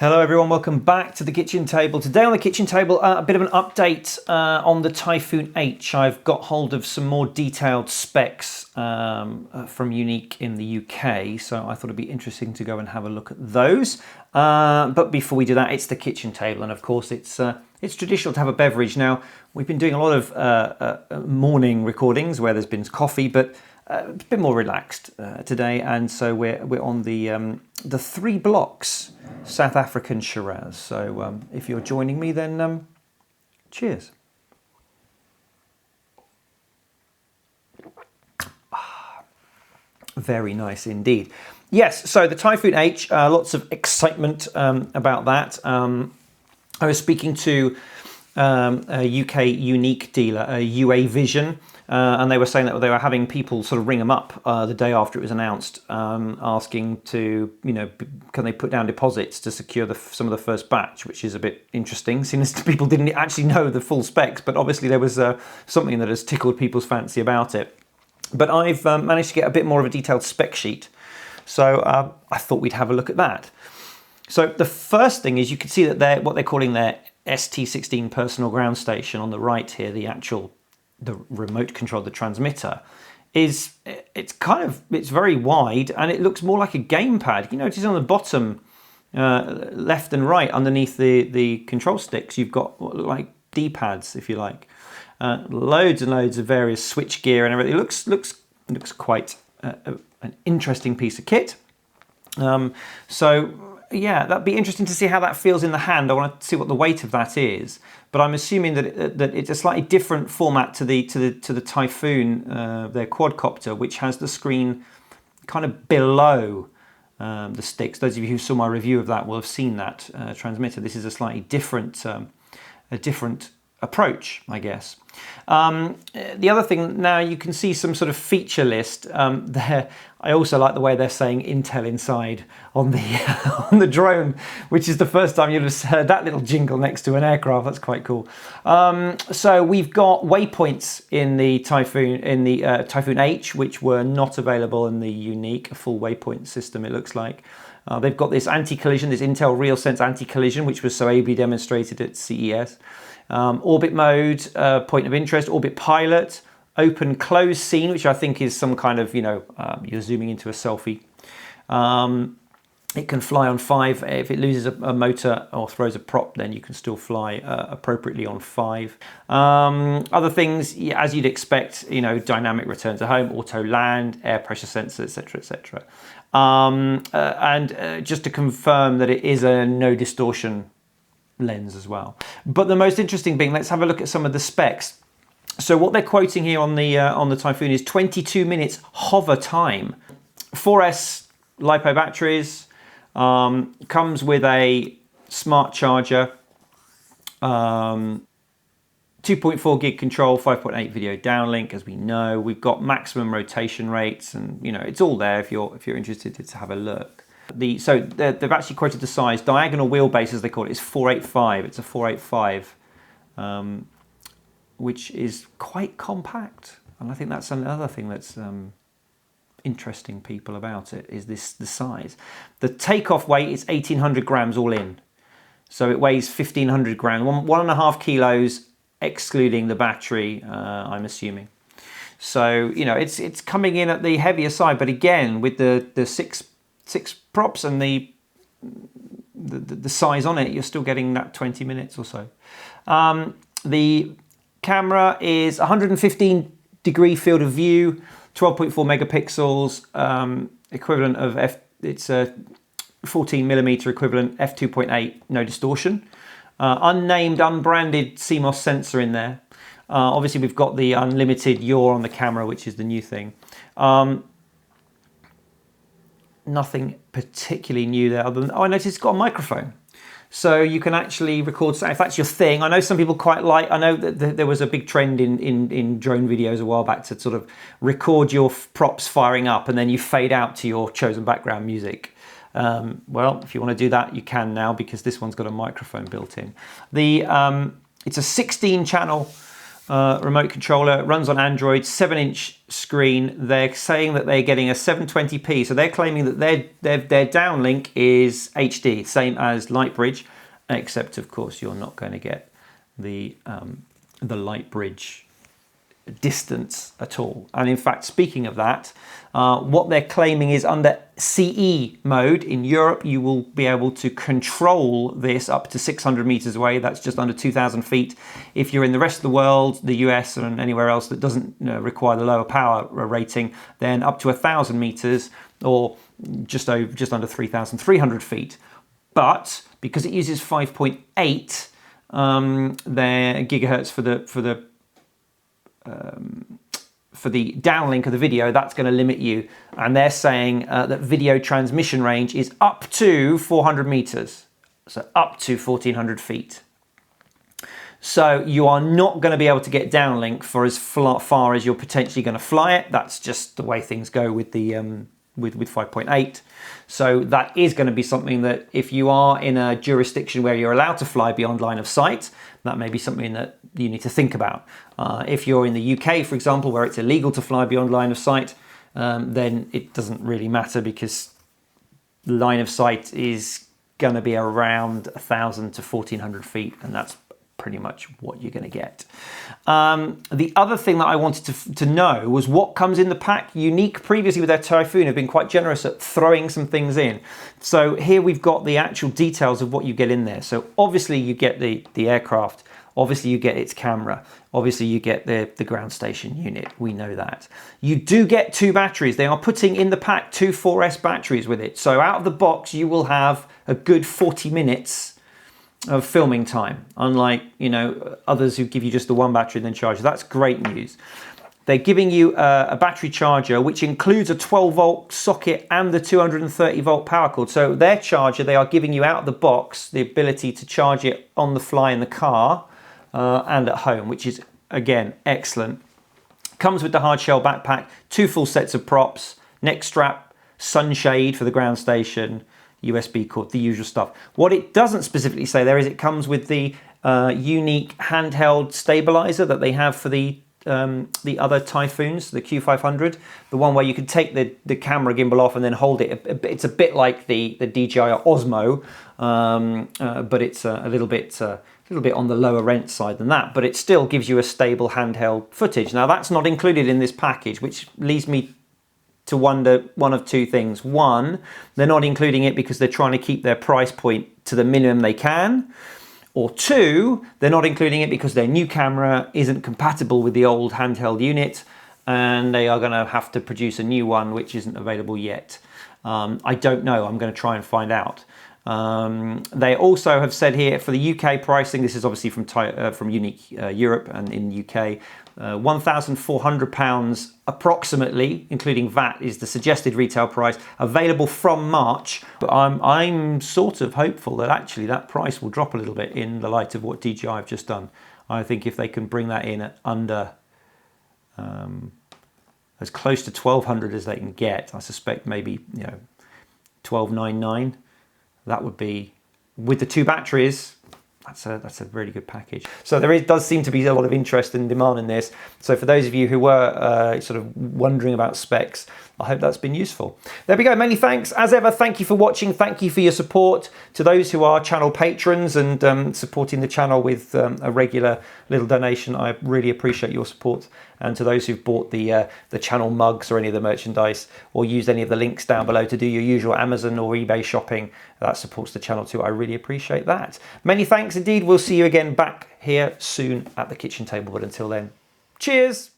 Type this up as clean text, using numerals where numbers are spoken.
Hello everyone, welcome back to the kitchen table. Today on the kitchen table, a bit of an update on the Typhoon H. I've got hold of some more detailed specs from Yuneec in the UK, so I thought it'd be interesting to go and have a look at those. But before we do that, it's the kitchen table, and of course it's traditional to have a beverage. Now, we've been doing a lot of morning recordings where there's been coffee, but it's a bit more relaxed today, and so we're on the 3 blocks South African Shiraz. So if you're joining me, then cheers. Very nice indeed. Yes, so the Typhoon H, lots of excitement about that. I was speaking to a UK Yuneec dealer, UA Vision, and they were saying that they were having people sort of ring them up the day after it was announced, asking to, can they put down deposits to secure some of the first batch, which is a bit interesting, seeing as people didn't actually know the full specs, but obviously there was something that has tickled people's fancy about it. But I've managed to get a bit more of a detailed spec sheet, so I thought we'd have a look at that. So the first thing is you can see that what they're calling their ST16 personal ground station on the right here, the remote control, the transmitter, it's very wide and it looks more like a gamepad. You notice on the bottom left and right underneath the control sticks, you've got what look like D-pads, if you like. Loads and loads of various switch gear and everything. It looks quite an interesting piece of kit. So yeah, that'd be interesting to see how that feels in the hand. I want to see what the weight of that is, but I'm assuming that it's a slightly different format to the Typhoon, their quadcopter, which has the screen kind of below the sticks. Those of you who saw my review of that will have seen that transmitter. This is a slightly different approach, I guess. The other thing, now you can see some sort of feature list there. I also like the way they're saying Intel inside on the on the drone, which is the first time you'll have heard that little jingle next to an aircraft. That's quite cool. So we've got waypoints in the Typhoon H, which were not available in the Yuneec, a full waypoint system, it looks like. They've got this anti-collision, this Intel RealSense anti-collision, which was so ably demonstrated at CES. Orbit mode, point of interest, orbit pilot, open close scene, which I think is some kind of, you're zooming into a selfie. It can fly on 5. If it loses a motor or throws a prop, then you can still fly appropriately on 5. Other things, as you'd expect, dynamic return to home, auto land, air pressure sensor, etc., etc. And just to confirm that it is a no distortion lens as well. But the most interesting thing, let's have a look at some of the specs. So what they're quoting here on the Typhoon is 22 minutes hover time. 4S LiPo batteries, comes with a smart charger, 2.4 gig control, 5.8 video downlink, as we know. We've got maximum rotation rates, and it's all there if you're interested to have a look. So they've actually quoted the size. Diagonal wheelbase, as they call it, is 485. It's a 485, which is quite compact. And I think that's another thing that's interesting people about it, is the size. The takeoff weight is 1,800 grams all in. So it weighs 1,500 grams, 1.5 kilos, excluding the battery, I'm assuming. So, it's coming in at the heavier side, but again, with the six props and the size on it, you're still getting that 20 minutes or so. The camera is 115 degree field of view, 12.4 megapixels, equivalent of it's a 14 millimeter equivalent, f2.8, no distortion. Unnamed, unbranded CMOS sensor in there. Obviously, we've got the unlimited yaw on the camera, which is the new thing. Nothing particularly new there other than, I noticed it's got a microphone. So you can actually record sound if that's your thing. I know some people quite like, I know that there was a big trend in drone videos a while back to sort of record your props firing up and then you fade out to your chosen background music. Well, if you want to do that, you can now, because this one's got a microphone built in. It's a 16 channel remote controller, runs on Android, 7-inch screen. They're saying that they're getting a 720p, so they're claiming that their downlink is HD, same as Lightbridge, except of course you're not going to get the Lightbridge distance at all. And in fact, speaking of that, what they're claiming is under CE mode in Europe, you will be able to control this up to 600 meters away. That's just under 2,000 feet. If you're in the rest of the world, the US and anywhere else that doesn't require the lower power rating, then up to 1,000 meters or just under 3,300 feet. But because it uses 5.8 their gigahertz for the downlink of the video, that's going to limit you. And they're saying that video transmission range is up to 400 meters, so up to 1,400 feet. So you are not going to be able to get downlink for as far as you're potentially going to fly it. That's just the way things go with the with 5.8. So that is going to be something that if you are in a jurisdiction where you're allowed to fly beyond line of sight, that may be something that you need to think about. If you're in the UK, for example, where it's illegal to fly beyond line of sight, then it doesn't really matter because line of sight is going to be around 1,000 to 1,400 feet, and that's pretty much what you're going to get. The other thing that I wanted to know was what comes in the pack. Yuneec previously with their Typhoon have been quite generous at throwing some things in. So here we've got the actual details of what you get in there. So obviously you get the aircraft, obviously you get its camera, obviously you get the ground station unit, we know that. You do get 2 batteries. They are putting in the pack 2 4S batteries with it. So out of the box you will have a good 40 minutes of filming time, unlike others who give you just the 1 battery and then charge. That's great news. They're giving you a battery charger which includes a 12 volt socket and the 230 volt power cord. So their charger, they are giving you out of the box the ability to charge it on the fly in the car and at home, which is again excellent. Comes with the hard shell backpack, 2 full sets of props, neck strap, sunshade for the ground station, USB cord, the usual stuff. What it doesn't specifically say there is it comes with the Yuneec handheld stabilizer that they have for the other Typhoons, the Q500, the one where you can take the camera gimbal off and then hold it. It's a bit like the DJI Osmo, but it's a little bit on the lower rent side than that, but it still gives you a stable handheld footage. Now that's not included in this package, which leads me to wonder one of 2 things. One, they're not including it because they're trying to keep their price point to the minimum they can. Or 2, they're not including it because their new camera isn't compatible with the old handheld unit and they are going to have to produce a new one which isn't available yet. I don't know. I'm going to try and find out. They also have said here for the UK pricing, this is obviously from Yuneec Europe and in UK, £1,400 approximately, including VAT, is the suggested retail price, available from March. But I'm sort of hopeful that actually that price will drop a little bit in the light of what DJI have just done. I think if they can bring that in at under as close to 1,200 as they can get, I suspect maybe 1,299. That would be, with the 2 batteries, that's a really good package. So does seem to be a lot of interest and demand in this. So for those of you who were sort of wondering about specs, I hope that's been useful. There we go. Many thanks. As ever, thank you for watching. Thank you for your support. To those who are channel patrons and supporting the channel with a regular little donation, I really appreciate your support. And to those who've bought the channel mugs or any of the merchandise or used any of the links down below to do your usual Amazon or eBay shopping, that supports the channel too. I really appreciate that. Many thanks indeed. We'll see you again back here soon at the kitchen table. But until then, cheers.